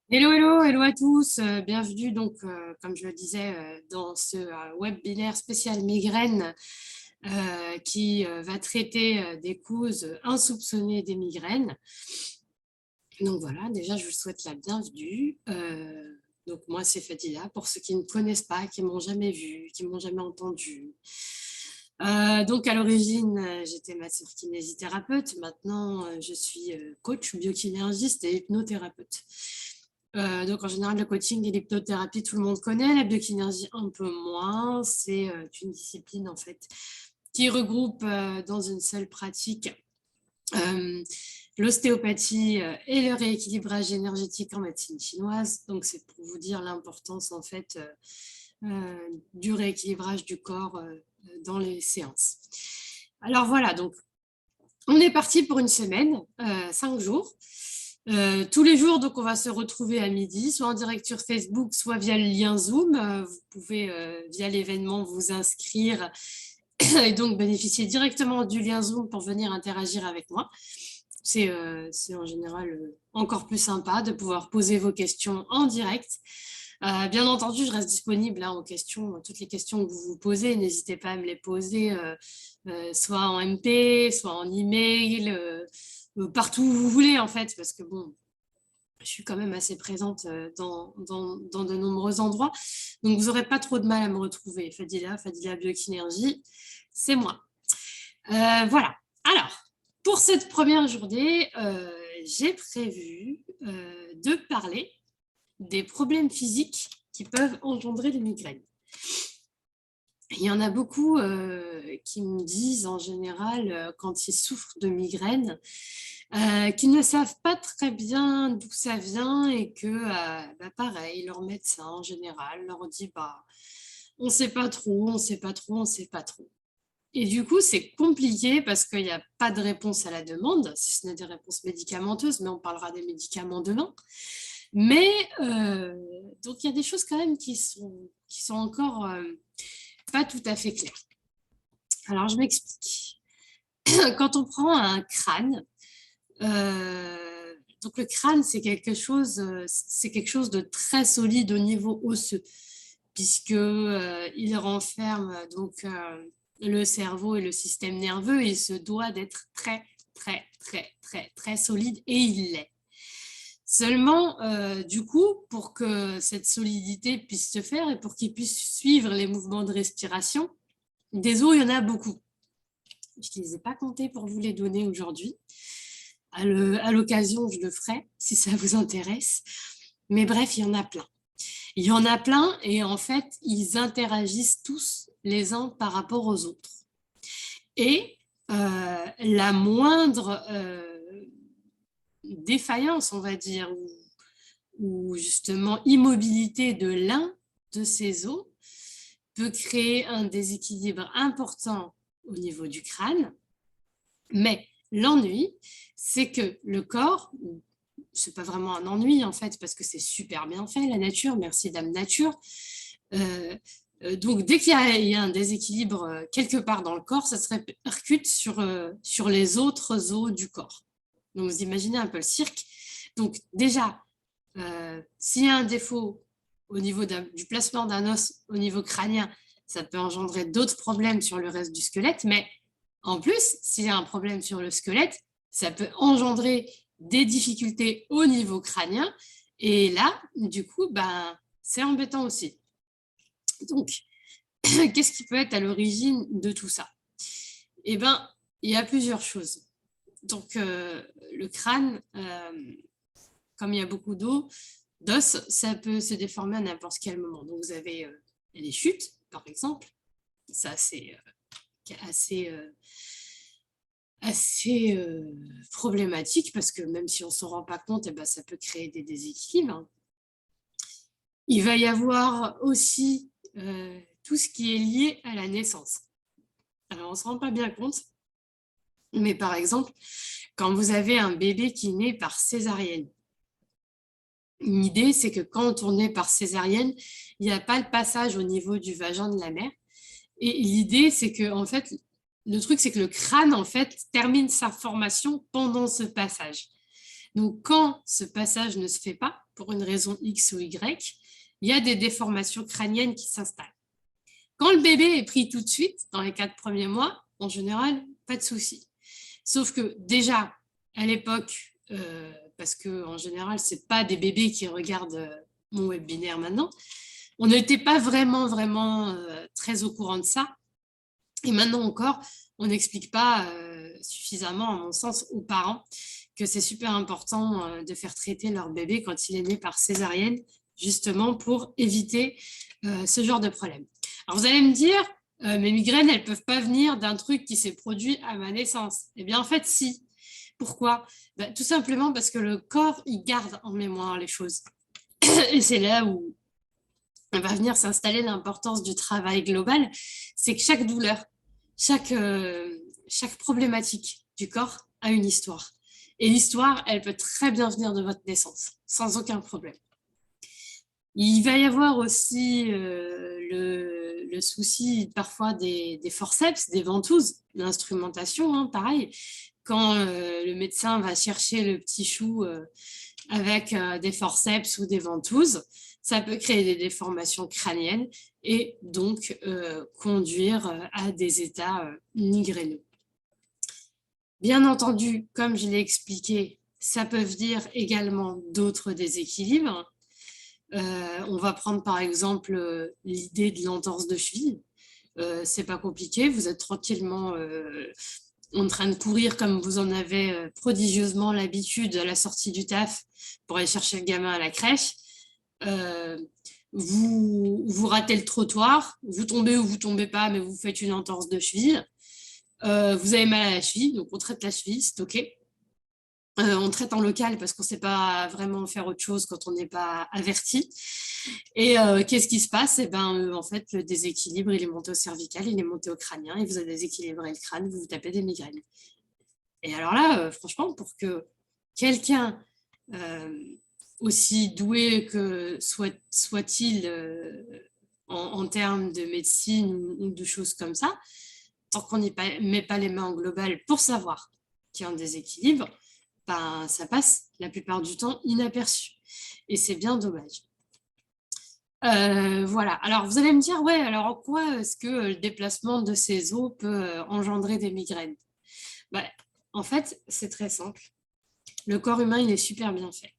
Hello, hello, hello à tous. Bienvenue donc, comme je le disais, dans ce webinaire spécial migraine qui va traiter des causes insoupçonnées des migraines. Donc voilà, déjà je vous souhaite la bienvenue. Donc moi c'est Fadila, pour ceux qui ne me connaissent pas, qui m'ont jamais vu, qui m'ont jamais entendu. Donc à l'origine, j'étais masseur kinésithérapeute. Maintenant, je suis coach biokinésiste et hypnothérapeute. Donc en général, le coaching et l'hypnothérapie, tout le monde connaît. La biokinésie, un peu moins. C'est une discipline en fait qui regroupe dans une seule pratique euh, l'ostéopathie et le rééquilibrage énergétique en médecine chinoise. Donc c'est pour vous dire l'importance en fait du rééquilibrage du corps dans les séances. Alors voilà, donc on est parti pour une semaine, 5 jours. Tous les jours, donc on va se retrouver à midi, soit en direct sur Facebook, soit via le lien Zoom. Vous pouvez, via l'événement, vous inscrire et donc bénéficier directement du lien Zoom pour venir interagir avec moi. C'est en général encore plus sympa de pouvoir poser vos questions en direct. Bien entendu, je reste disponible aux questions, toutes les questions que vous vous posez. N'hésitez pas à me les poser, soit en MP, soit en email, partout où vous voulez en fait, parce que bon, je suis quand même assez présente dans de nombreux endroits. Donc, vous n'aurez pas trop de mal à me retrouver. Fadila Biokinergie, c'est moi. Voilà. Alors, pour cette première journée, j'ai prévu de parler des problèmes physiques qui peuvent engendrer des migraines. Il y en a beaucoup qui me disent en général, quand ils souffrent de migraines, qui ne savent pas très bien d'où ça vient et que, pareil, leur médecin en général leur dit on ne sait pas trop, on ne sait pas trop, on ne sait pas trop. Et du coup, c'est compliqué parce qu'il n'y a pas de réponse à la demande, si ce n'est des réponses médicamenteuses, mais on parlera des médicaments demain. Mais donc, il y a des choses quand même qui sont encore pas tout à fait claires. Alors, je m'explique. Quand on prend un crâne, donc le crâne, c'est quelque chose de très solide au niveau osseux, puisque il renferme donc le cerveau et le système nerveux. Il se doit d'être très, très, très, très, très solide, et il l'est. Seulement, du coup, pour que cette solidité puisse se faire et pour qu'il puisse suivre les mouvements de respiration, des os, il y en a beaucoup. Je ne les ai pas comptés pour vous les donner aujourd'hui. À l'occasion, je le ferai si ça vous intéresse. Mais bref, il y en a plein. Il y en a plein et en fait, ils interagissent tous les uns par rapport aux autres. Et la moindre défaillance, on va dire, ou justement immobilité de l'un de ces os peut créer un déséquilibre important au niveau du crâne. Mais l'ennui, c'est que le corps, c'est pas vraiment un ennui en fait, parce que c'est super bien fait, la nature, merci Dame Nature. Donc dès qu'il y a un déséquilibre quelque part dans le corps, ça se répercute sur les autres os du corps. Donc vous imaginez un peu le cirque. Donc déjà, s'il y a un défaut au niveau du placement d'un os au niveau crânien, ça peut engendrer d'autres problèmes sur le reste du squelette, mais en plus, s'il y a un problème sur le squelette, ça peut engendrer des difficultés au niveau crânien, et là, du coup, c'est embêtant aussi. Donc, qu'est-ce qui peut être à l'origine de tout ça? Eh bien, il y a plusieurs choses. Donc, le crâne, comme il y a beaucoup d'os, ça peut se déformer à n'importe quel moment. Donc, vous avez les chutes, par exemple. Ça, c'est assez problématique parce que même si on ne s'en rend pas compte, ça peut créer des déséquilibres. Il va y avoir aussi tout ce qui est lié à la naissance. Alors, on ne se rend pas bien compte, mais par exemple, quand vous avez un bébé qui naît par césarienne, l'idée, c'est que quand on naît par césarienne, il n'y a pas le passage au niveau du vagin de la mère. Et l'idée, c'est que, en fait, le truc, c'est que le crâne, en fait, termine sa formation pendant ce passage. Donc, quand ce passage ne se fait pas, pour une raison X ou Y, il y a des déformations crâniennes qui s'installent. Quand le bébé est pris tout de suite, dans les 4 premiers mois, en général, pas de souci. Sauf que déjà, à l'époque, parce qu'en général, ce n'est pas des bébés qui regardent mon webinaire maintenant, on n'était pas vraiment très au courant de ça. Et maintenant encore, on n'explique pas suffisamment, à mon sens, aux parents que c'est super important de faire traiter leur bébé quand il est né par césarienne, justement pour éviter ce genre de problème. Alors, vous allez me dire, mes migraines, elles ne peuvent pas venir d'un truc qui s'est produit à ma naissance. Eh bien, en fait, si. Pourquoi ? Tout simplement parce que le corps, il garde en mémoire les choses. Et c'est là où on va venir s'installer l'importance du travail global. C'est que chaque douleur, chaque problématique du corps a une histoire. Et l'histoire, elle peut très bien venir de votre naissance, sans aucun problème. Il va y avoir aussi le souci parfois des forceps, des ventouses, l'instrumentation, pareil. Quand le médecin va chercher le petit chou avec des forceps ou des ventouses, ça peut créer des déformations crâniennes et donc conduire à des états migraineux. Bien entendu, comme je l'ai expliqué, ça peut venir également d'autres déséquilibres. On va prendre par exemple l'idée de l'entorse de cheville. C'est pas compliqué, vous êtes tranquillement en train de courir comme vous en avez prodigieusement l'habitude à la sortie du taf pour aller chercher le gamin à la crèche. Vous ratez le trottoir, vous tombez ou vous tombez pas, mais vous faites une entorse de cheville. Vous avez mal à la cheville, donc on traite la cheville, c'est OK. On traite en local parce qu'on ne sait pas vraiment faire autre chose quand on n'est pas averti. Et qu'est-ce qui se passe ? En fait, le déséquilibre, il est monté au cervical, il est monté au crânien, et vous avez déséquilibré le crâne, vous vous tapez des migraines. Et alors là, franchement, pour que quelqu'un aussi doué que soit-il en termes de médecine ou de choses comme ça, tant qu'on n'y met pas les mains en global pour savoir qu'il y a un déséquilibre, ça passe la plupart du temps inaperçu. Et c'est bien dommage. Voilà. Alors, vous allez me dire, ouais, alors en quoi est-ce que le déplacement de ces os peut engendrer des migraines ? En fait, c'est très simple. Le corps humain, il est super bien fait.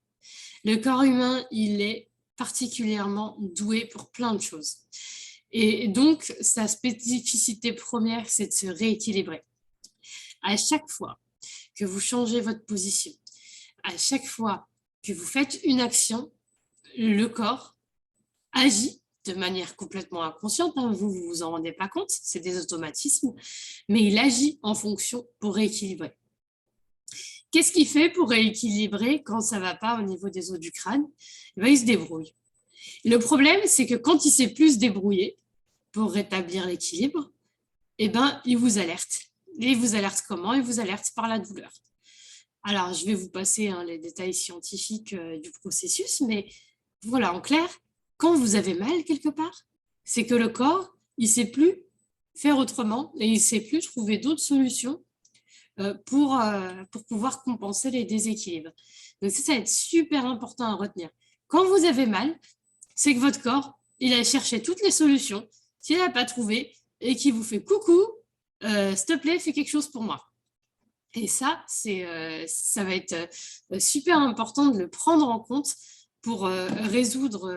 Le corps humain, il est particulièrement doué pour plein de choses. Et donc, sa spécificité première, c'est de se rééquilibrer. À chaque fois que vous changez votre position, à chaque fois que vous faites une action, le corps agit de manière complètement inconsciente, vous ne vous en rendez pas compte, c'est des automatismes, mais il agit en fonction pour rééquilibrer. Qu'est-ce qu'il fait pour rééquilibrer quand ça ne va pas au niveau des os du crâne ? Il se débrouille. Le problème, c'est que quand il ne sait plus se débrouiller pour rétablir l'équilibre, il vous alerte. Et il vous alerte comment ? Il vous alerte par la douleur. Alors, je vais vous passer les détails scientifiques du processus, mais voilà, en clair, quand vous avez mal quelque part, c'est que le corps, il ne sait plus faire autrement et il ne sait plus trouver d'autres solutions pour pouvoir compenser les déséquilibres. Donc ça va être super important à retenir. Quand vous avez mal, c'est que votre corps, il a cherché toutes les solutions, qu'il n'a pas trouvé et qui vous fait coucou, s'il te plaît, fais quelque chose pour moi. Et ça, ça va être super important de le prendre en compte pour résoudre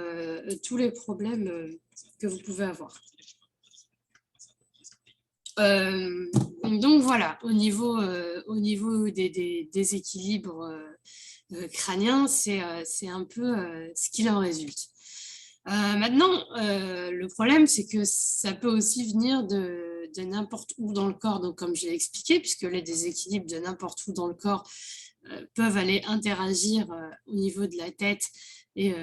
tous les problèmes que vous pouvez avoir. Donc voilà, au niveau des déséquilibres crâniens, c'est un peu ce qu'il en résulte. Maintenant, le problème, c'est que ça peut aussi venir de n'importe où dans le corps, donc comme je l'ai expliqué, puisque les déséquilibres de n'importe où dans le corps peuvent aller interagir au niveau de la tête et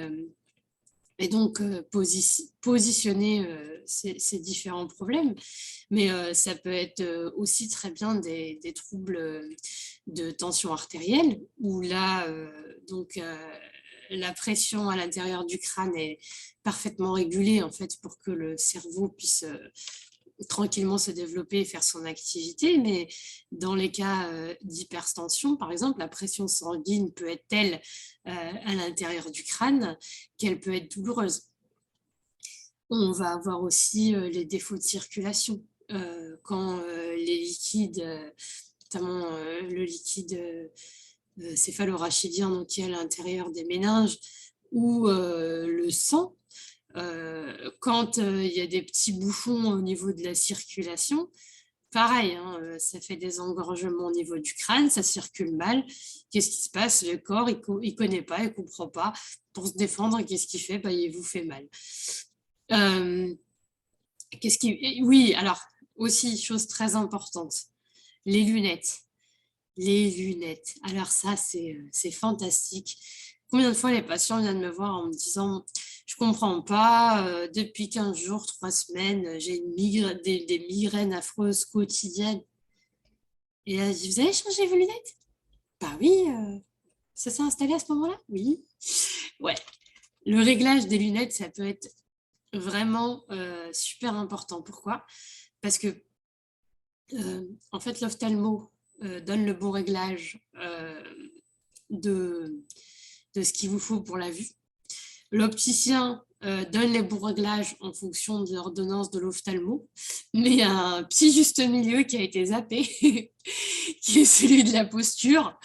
donc positionner ces différents problèmes. Mais ça peut être aussi très bien des troubles de tension artérielle, où là, la pression à l'intérieur du crâne est parfaitement régulée en fait, pour que le cerveau puisse tranquillement se développer et faire son activité, mais dans les cas d'hypertension, par exemple, la pression sanguine peut être telle à l'intérieur du crâne qu'elle peut être douloureuse. On va avoir aussi les défauts de circulation. Quand les liquides, notamment le liquide céphalorachidien, donc qui est à l'intérieur des méninges, ou le sang, quand il y a des petits bouchons au niveau de la circulation, pareil, hein, ça fait des engorgements au niveau du crâne, ça circule mal. Qu'est-ce qui se passe? Le corps, il ne connaît pas, il ne comprend pas. Pour se défendre, qu'est-ce qu'il fait? Il vous fait mal. Oui, alors, aussi, chose très importante, les lunettes. Les lunettes. Alors ça, c'est fantastique. Combien de fois les patients viennent me voir en me disant je comprends pas, depuis 15 jours, 3 semaines, j'ai des migraines affreuses quotidiennes. Et là, je dis, vous avez changé vos lunettes? Bah oui, ça s'est installé à ce moment-là? Oui. Ouais. Le réglage des lunettes, ça peut être vraiment super important. Pourquoi? Parce que en fait, l'ophtalmo donne le bon réglage de ce qu'il vous faut pour la vue. L'opticien donne les bons réglages en fonction de l'ordonnance de l'ophtalmo, mais il y a un petit juste milieu qui a été zappé, qui est celui de la posture.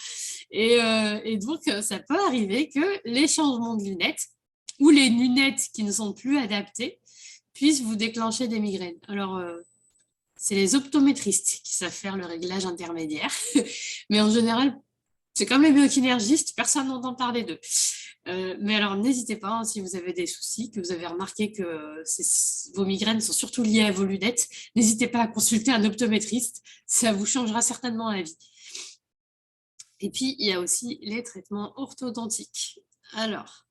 Et donc, ça peut arriver que les changements de lunettes ou les lunettes qui ne sont plus adaptées puissent vous déclencher des migraines. Alors, c'est les optométristes qui savent faire le réglage intermédiaire, mais en général, c'est comme les biokinergistes, personne n'entend parler d'eux. Mais alors, n'hésitez pas, hein, si vous avez des soucis, que vous avez remarqué que vos migraines sont surtout liées à vos lunettes, n'hésitez pas à consulter un optométriste, ça vous changera certainement la vie. Et puis, il y a aussi les traitements orthodontiques. Alors,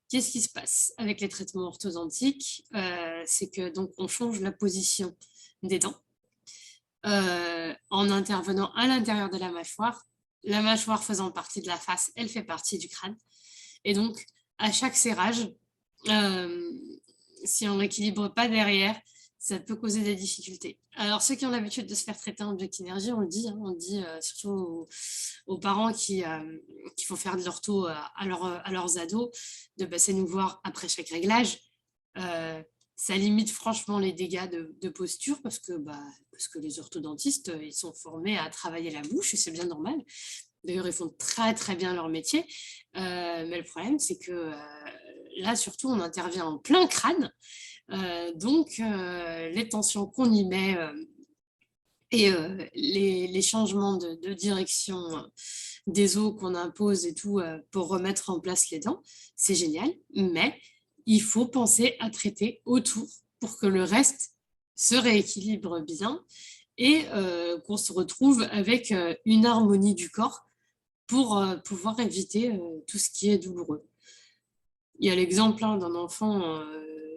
qu'est-ce qui se passe avec les traitements orthodontiques? C'est que donc on change la position des dents en intervenant à l'intérieur de la mâchoire. La mâchoire faisant partie de la face, elle fait partie du crâne. Et donc, à chaque serrage, si on n'équilibre pas derrière, ça peut causer des difficultés. Alors, ceux qui ont l'habitude de se faire traiter en biokinergie, on le dit, hein, on dit surtout aux parents qui font faire de l'ortho à leurs ados, de passer nous voir après chaque réglage. Ça limite franchement les dégâts de posture parce que les orthodontistes, ils sont formés à travailler la bouche et c'est bien normal. D'ailleurs, ils font très, très bien leur métier. Mais le problème, c'est que là, surtout, on intervient en plein crâne. Donc, les tensions qu'on y met et les changements de direction des os qu'on impose et tout pour remettre en place les dents, c'est génial. Mais il faut penser à traiter autour pour que le reste se rééquilibre bien et qu'on se retrouve avec une harmonie du corps pour pouvoir éviter tout ce qui est douloureux. Il y a l'exemple d'un enfant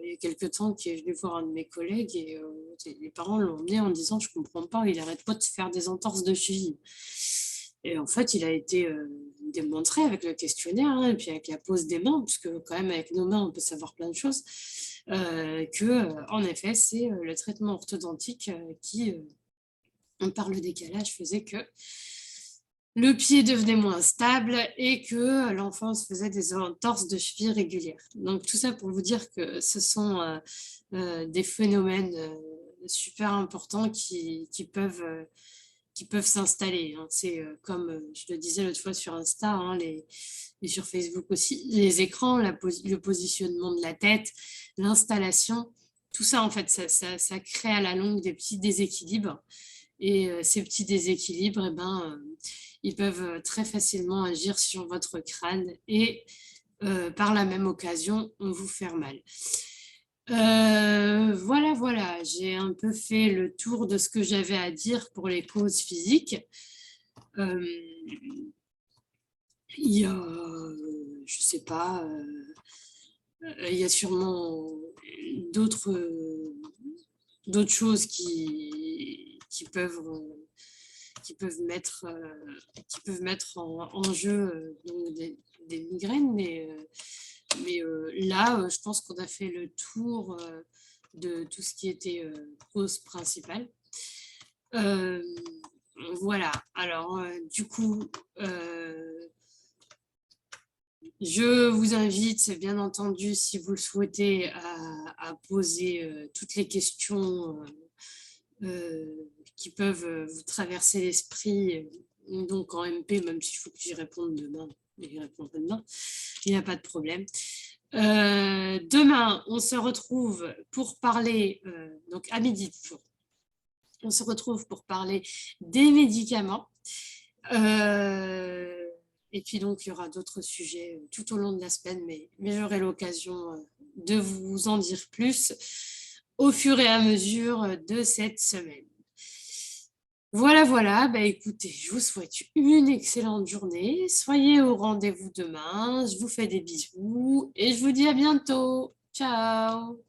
il y a quelques temps qui est venu voir un de mes collègues et les parents l'ont emmené en disant je ne comprends pas, il n'arrête pas de se faire des entorses de cheville. Et en fait, il a été démontré avec le questionnaire hein, et puis avec la pose des mains, parce que quand même avec nos mains, on peut savoir plein de choses, en effet, c'est le traitement orthodontique qui, par le décalage, faisait que le pied devenait moins stable et que l'enfant se faisait des entorses de cheville régulières. Donc tout ça pour vous dire que ce sont des phénomènes super importants qui peuvent s'installer. Hein. C'est comme je le disais l'autre fois sur Insta hein, et sur Facebook aussi, les écrans, le positionnement de la tête, l'installation, tout ça en fait, ça crée à la longue des petits déséquilibres. Et ces petits déséquilibres, ils peuvent très facilement agir sur votre crâne et par la même occasion, vous faire mal. Voilà, j'ai un peu fait le tour de ce que j'avais à dire pour les causes physiques. Il y a, je sais pas, il y a sûrement d'autres choses qui peuvent mettre en jeu donc des migraines, mais là, je pense qu'on a fait le tour de tout ce qui était cause principale. Voilà, alors du coup, je vous invite, bien entendu, si vous le souhaitez, à poser toutes les questions qui peuvent vous traverser l'esprit, donc en MP, même s'il faut que j'y réponde demain, j'y répondrai demain, il n'y a pas de problème. Demain, on se retrouve pour parler, donc à midi toujours, on se retrouve pour parler des médicaments. Et puis donc, il y aura d'autres sujets tout au long de la semaine, mais j'aurai l'occasion de vous en dire plus au fur et à mesure de cette semaine. Voilà, voilà. Bah, écoutez, je vous souhaite une excellente journée. Soyez au rendez-vous demain. Je vous fais des bisous et je vous dis à bientôt. Ciao!